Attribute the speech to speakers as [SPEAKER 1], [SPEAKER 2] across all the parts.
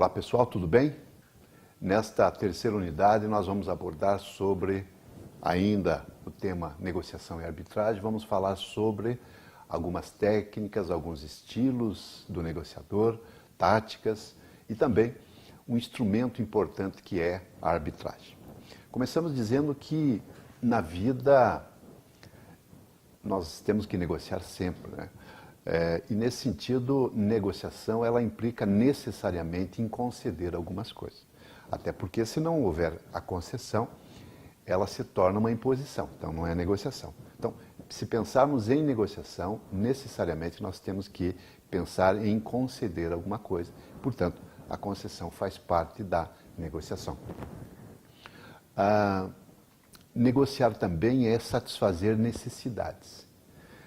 [SPEAKER 1] Olá pessoal, tudo bem? Nesta terceira unidade nós vamos abordar sobre ainda o tema negociação e arbitragem. Vamos falar sobre algumas técnicas, alguns estilos do negociador, táticas e também um instrumento importante que é a arbitragem. Começamos dizendo que na vida nós temos que negociar sempre, né? E nesse sentido, negociação ela implica necessariamente em conceder algumas coisas. Até porque se não houver a concessão, ela se torna uma imposição, então não é negociação. Então, se pensarmos em negociação, necessariamente nós temos que pensar em conceder alguma coisa. Portanto, a concessão faz parte da negociação. Negociar também é satisfazer necessidades.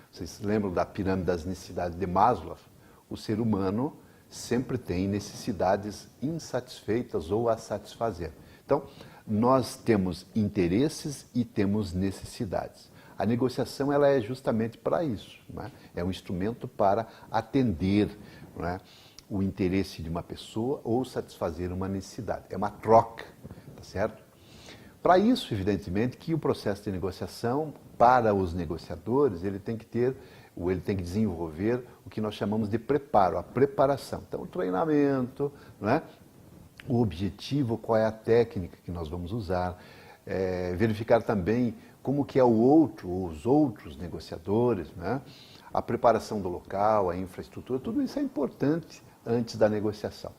[SPEAKER 1] Vocês se lembram da pirâmide das necessidades de Maslow? O ser humano sempre tem necessidades insatisfeitas ou a satisfazer. Então, nós temos interesses e temos necessidades. A negociação ela é justamente para isso, né? É um instrumento para atender, né, o interesse de uma pessoa ou satisfazer uma necessidade. É uma troca, tá certo? Para isso, evidentemente, que o processo de negociação, para os negociadores, ele tem que desenvolver o que nós chamamos de preparo, a preparação. Então, o treinamento, né? O objetivo, qual é a técnica que nós vamos usar, verificar também como que é o outro, ou os outros negociadores, né? A preparação do local, a infraestrutura, tudo isso é importante antes da negociação.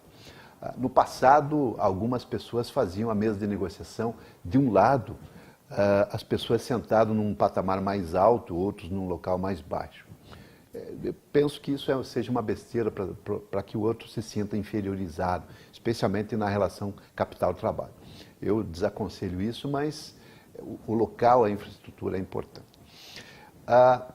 [SPEAKER 1] No passado, algumas pessoas faziam a mesa de negociação de um lado, as pessoas sentadas num patamar mais alto, outros num local mais baixo. Eu penso que isso seja uma besteira para que o outro se sinta inferiorizado, especialmente na relação capital-trabalho. Eu desaconselho isso, mas o local, a infraestrutura é importante.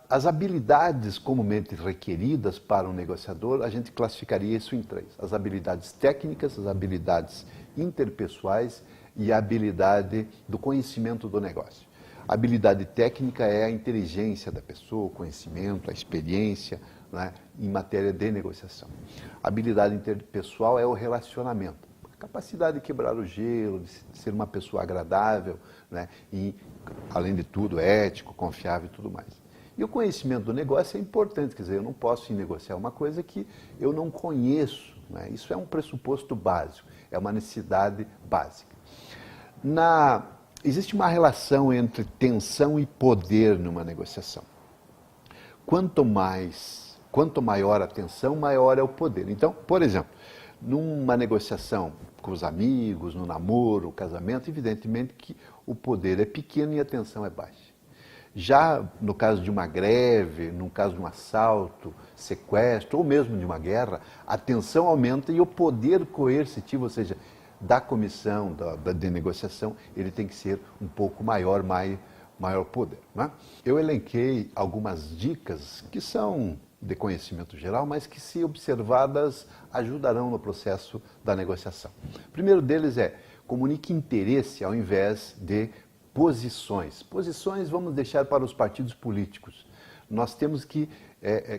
[SPEAKER 1] As habilidades comumente requeridas para um negociador, a gente classificaria isso em três. As habilidades técnicas, as habilidades interpessoais e a habilidade do conhecimento do negócio. A habilidade técnica é a inteligência da pessoa, o conhecimento, a experiência, né, em matéria de negociação. A habilidade interpessoal é o relacionamento. A capacidade de quebrar o gelo, de ser uma pessoa agradável, né, e, além de tudo, ético, confiável e tudo mais. E o conhecimento do negócio é importante, quer dizer, eu não posso ir negociar uma coisa que eu não conheço, né? Isso é um pressuposto básico, é uma necessidade básica. Existe uma relação entre tensão e poder numa negociação. Quanto maior a tensão, maior é o poder. Então, por exemplo, numa negociação com os amigos, no namoro, no casamento, evidentemente que o poder é pequeno e a tensão é baixa. Já no caso de uma greve, no caso de um assalto, sequestro ou mesmo de uma guerra, a tensão aumenta e o poder coercitivo, ou seja, da comissão de negociação, ele tem que ser um pouco maior poder, né? Eu elenquei algumas dicas que são de conhecimento geral, mas que, se observadas, ajudarão no processo da negociação. O primeiro deles é: comunique interesse ao invés de posições. Posições vamos deixar para os partidos políticos. Nós temos que...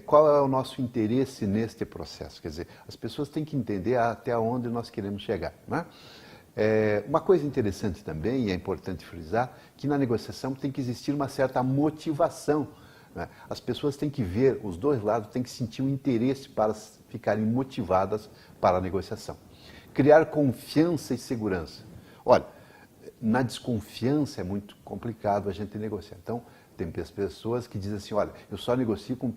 [SPEAKER 1] qual é o nosso interesse neste processo? Quer dizer, as pessoas têm que entender até onde nós queremos chegar, né? Uma coisa interessante também, e é importante frisar, que na negociação tem que existir uma certa motivação, né? As pessoas têm que ver, os dois lados têm que sentir um interesse para ficarem motivadas para a negociação. Criar confiança e segurança. Olha, na desconfiança é muito complicado a gente negociar. Então, tem pessoas que dizem assim: olha, eu só negocio com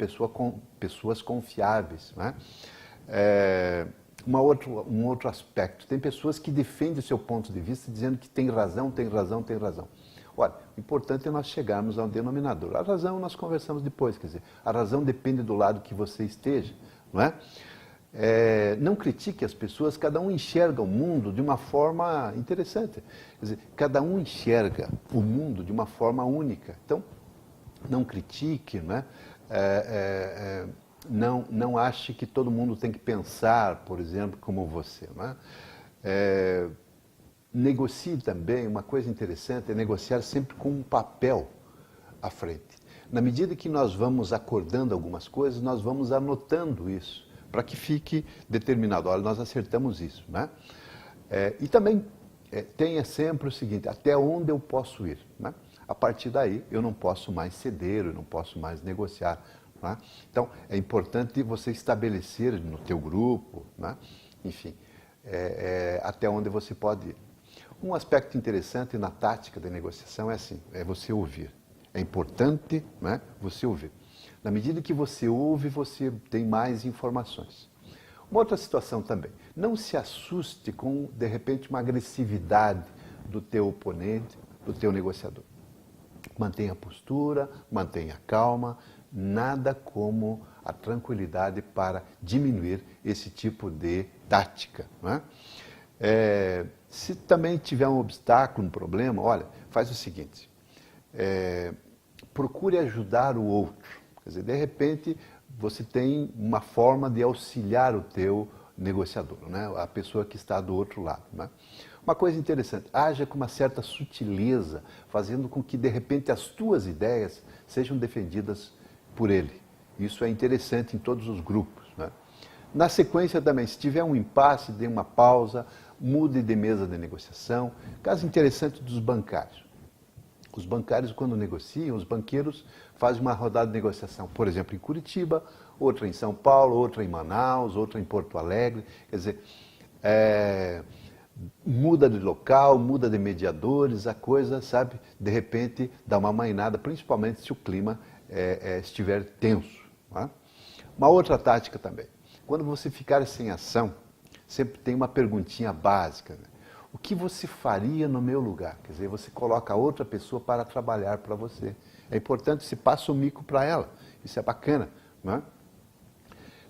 [SPEAKER 1] pessoas confiáveis, né? Um outro aspecto, tem pessoas que defendem o seu ponto de vista dizendo que tem razão, tem razão, tem razão. Olha, o importante é nós chegarmos ao denominador. A razão nós conversamos depois, quer dizer, a razão depende do lado que você esteja, não é? Não critique as pessoas, cada um enxerga o mundo de uma forma interessante. Quer dizer, cada um enxerga o mundo de uma forma única. Então, não critique, né? Não ache que todo mundo tem que pensar, por exemplo, como você, né? Negocie também, uma coisa interessante é negociar sempre com um papel à frente. Na medida que nós vamos acordando algumas coisas, nós vamos anotando isso, para que fique determinado, olha, nós acertamos isso, né? E também tenha sempre o seguinte, até onde eu posso ir, né? A partir daí eu não posso mais ceder, eu não posso mais negociar, né? Então é importante você estabelecer no teu grupo, né? Enfim, até onde você pode ir. Um aspecto interessante na tática da negociação é assim, é você ouvir. É importante, né, você ouvir. Na medida que você ouve, você tem mais informações. Uma outra situação também, não se assuste com, de repente, uma agressividade do teu oponente, do teu negociador. Mantenha a postura, mantenha a calma, nada como a tranquilidade para diminuir esse tipo de tática, né? Se também tiver um obstáculo, um problema, olha, faz o seguinte, procure ajudar o outro. Quer dizer, de repente, você tem uma forma de auxiliar o teu negociador, né? A pessoa que está do outro lado, né? Uma coisa interessante, haja com uma certa sutileza, fazendo com que, de repente, as tuas ideias sejam defendidas por ele. Isso é interessante em todos os grupos, né? Na sequência também, se tiver um impasse, dê uma pausa, mude de mesa de negociação. Caso interessante dos bancários. Os bancários, quando negociam, os banqueiros fazem uma rodada de negociação, por exemplo, em Curitiba, outra em São Paulo, outra em Manaus, outra em Porto Alegre. Quer dizer, muda de local, muda de mediadores, a coisa, sabe, de repente dá uma amainada, principalmente se o clima estiver tenso, né? Uma outra tática também, quando você ficar sem ação, sempre tem uma perguntinha básica, né? O que você faria no meu lugar? Quer dizer, você coloca outra pessoa para trabalhar para você. É importante, você passa o mico para ela. Isso é bacana, né?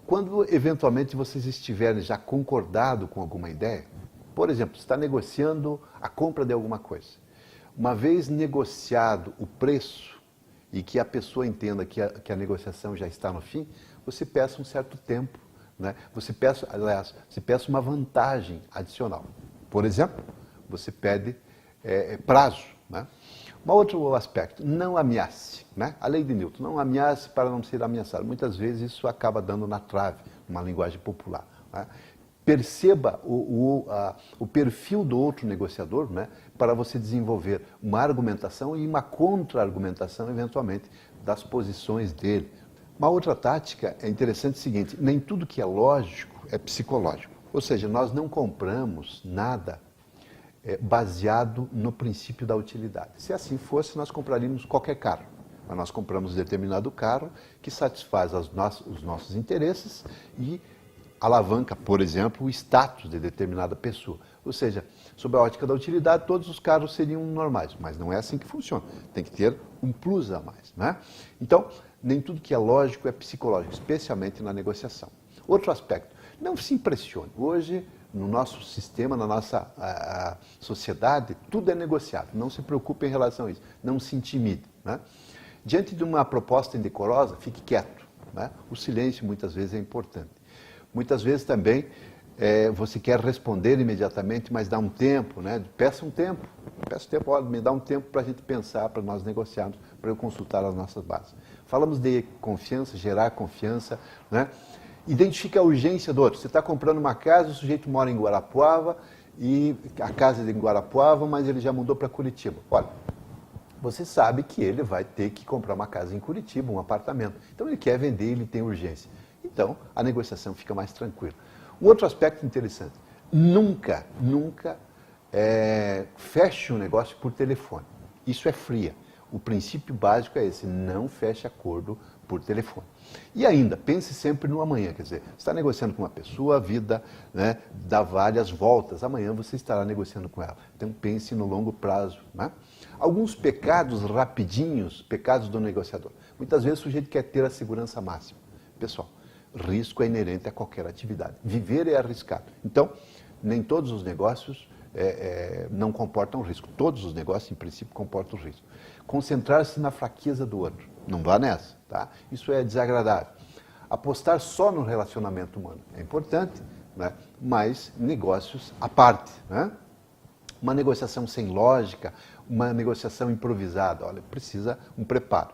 [SPEAKER 1] Quando, eventualmente, vocês estiverem já concordado com alguma ideia, por exemplo, você está negociando a compra de alguma coisa. Uma vez negociado o preço e que a pessoa entenda que a negociação já está no fim, você peça um certo tempo, né? Você peça uma vantagem adicional. Por exemplo, você pede prazo, né? Um outro aspecto, não ameace, né? A lei de Newton, não ameace para não ser ameaçado. Muitas vezes isso acaba dando na trave, numa linguagem popular, né? Perceba o perfil do outro negociador, né, para você desenvolver uma argumentação e uma contra-argumentação, eventualmente, das posições dele. Uma outra tática é interessante o seguinte, nem tudo que é lógico é psicológico. Ou seja, nós não compramos nada baseado no princípio da utilidade. Se assim fosse, nós compraríamos qualquer carro. Mas nós compramos determinado carro que satisfaz os nossos interesses e alavanca, por exemplo, o status de determinada pessoa. Ou seja, sob a ótica da utilidade, todos os carros seriam normais, mas não é assim que funciona. Tem que ter um plus a mais, né? Então, nem tudo que é lógico é psicológico, especialmente na negociação. Outro aspecto, não se impressione. Hoje, no nosso sistema, na nossa sociedade, tudo é negociado. Não se preocupe em relação a isso. Não se intimide, né? Diante de uma proposta indecorosa, fique quieto, né? O silêncio, muitas vezes, é importante. Muitas vezes também você quer responder imediatamente, mas dá um tempo, né? Peça um tempo, olha, me dá um tempo para a gente pensar, para nós negociarmos, para eu consultar as nossas bases. Falamos de confiança, gerar confiança, né? Identifique a urgência do outro. Você está comprando uma casa, o sujeito mora em Guarapuava, e a casa é em Guarapuava, mas ele já mudou para Curitiba. Olha, você sabe que ele vai ter que comprar uma casa em Curitiba, um apartamento. Então ele quer vender, ele tem urgência. Então, a negociação fica mais tranquila. Um outro aspecto interessante, nunca feche um negócio por telefone. Isso é fria. O princípio básico é esse, não feche acordo por telefone. E ainda, pense sempre no amanhã, quer dizer, você está negociando com uma pessoa, a vida, né, dá várias voltas, amanhã você estará negociando com ela. Então pense no longo prazo, né? Alguns pecados rapidinhos, pecados do negociador. Muitas vezes o sujeito quer ter a segurança máxima. Pessoal, risco é inerente a qualquer atividade. Viver é arriscado. Então, nem todos os negócios não comportam risco. Todos os negócios, em princípio, comportam risco. Concentrar-se na fraqueza do outro. Não vá nessa, tá? Isso é desagradável. Apostar só no relacionamento humano é importante, né? Mas negócios à parte, né? Uma negociação sem lógica, uma negociação improvisada, olha, precisa um preparo.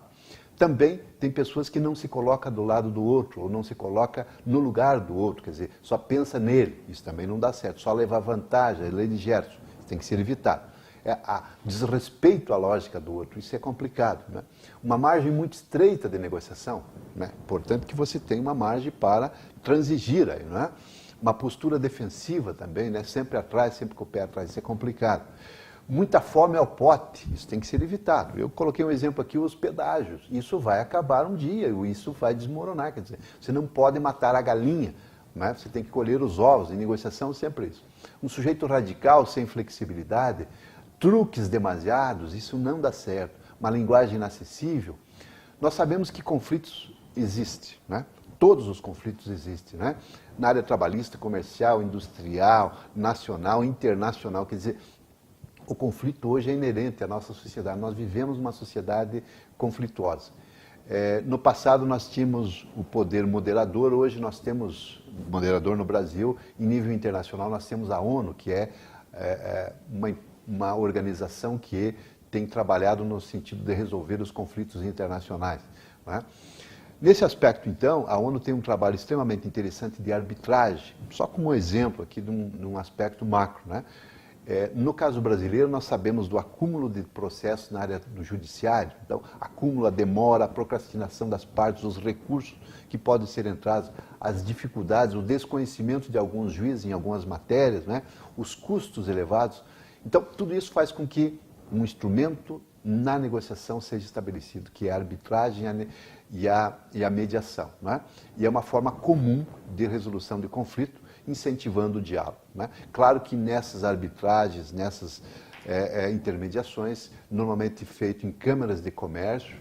[SPEAKER 1] Também tem pessoas que não se colocam do lado do outro, ou não se coloca no lugar do outro, quer dizer, só pensa nele. Isso também não dá certo, só levar vantagem, é lei de Gerson, isso tem que ser evitado. É a desrespeito à lógica do outro, isso é complicado. Né? Uma margem muito estreita de negociação, né? Portanto que você tem uma margem para transigir aí, não é? Uma postura defensiva também, né? Sempre atrás, sempre com o pé atrás, isso é complicado. Muita fome ao pote, isso tem que ser evitado. Eu coloquei um exemplo aqui, os pedágios. Isso vai acabar um dia, isso vai desmoronar. Quer dizer, você não pode matar a galinha, né? Você tem que colher os ovos. Em negociação, sempre isso. Um sujeito radical, sem flexibilidade, truques demasiados, isso não dá certo. Uma linguagem inacessível. Nós sabemos que conflitos existem, né? Todos os conflitos existem, né? Na área trabalhista, comercial, industrial, nacional, internacional. Quer dizer, o conflito hoje é inerente à nossa sociedade. Nós vivemos uma sociedade conflituosa. No passado nós tínhamos o poder moderador, hoje nós temos moderador no Brasil. Em nível internacional nós temos a ONU, que é uma organização que tem trabalhado no sentido de resolver os conflitos internacionais. Né? Nesse aspecto, então, a ONU tem um trabalho extremamente interessante de arbitragem, só como um exemplo aqui de um aspecto macro. Né? No caso brasileiro, nós sabemos do acúmulo de processos na área do judiciário, então, acúmulo, a demora, a procrastinação das partes, os recursos que podem ser entrados, as dificuldades, o desconhecimento de alguns juízes em algumas matérias, né? Os custos elevados. Então, tudo isso faz com que um instrumento na negociação seja estabelecido, que é a arbitragem e a mediação. Né? E é uma forma comum de resolução de conflito, incentivando o diálogo. Né? Claro que nessas arbitragens, nessas intermediações, normalmente feito em câmaras de comércio,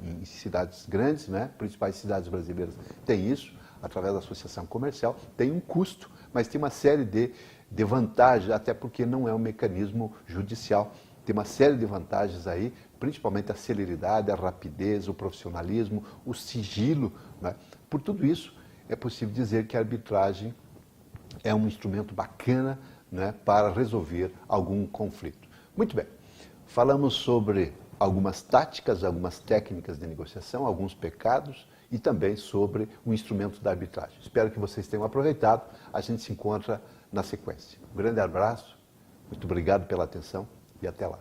[SPEAKER 1] em cidades grandes, né? Principais cidades brasileiras têm isso, através da associação comercial, tem um custo, mas tem uma série de vantagens, até porque não é um mecanismo judicial. Tem uma série de vantagens aí, principalmente a celeridade, a rapidez, o profissionalismo, o sigilo. Né? Por tudo isso, é possível dizer que a arbitragem é um instrumento bacana, né, para resolver algum conflito. Muito bem, falamos sobre algumas táticas, algumas técnicas de negociação, alguns pecados e também sobre o instrumento da arbitragem. Espero que vocês tenham aproveitado. A gente se encontra na sequência. Um grande abraço, muito obrigado pela atenção e até lá.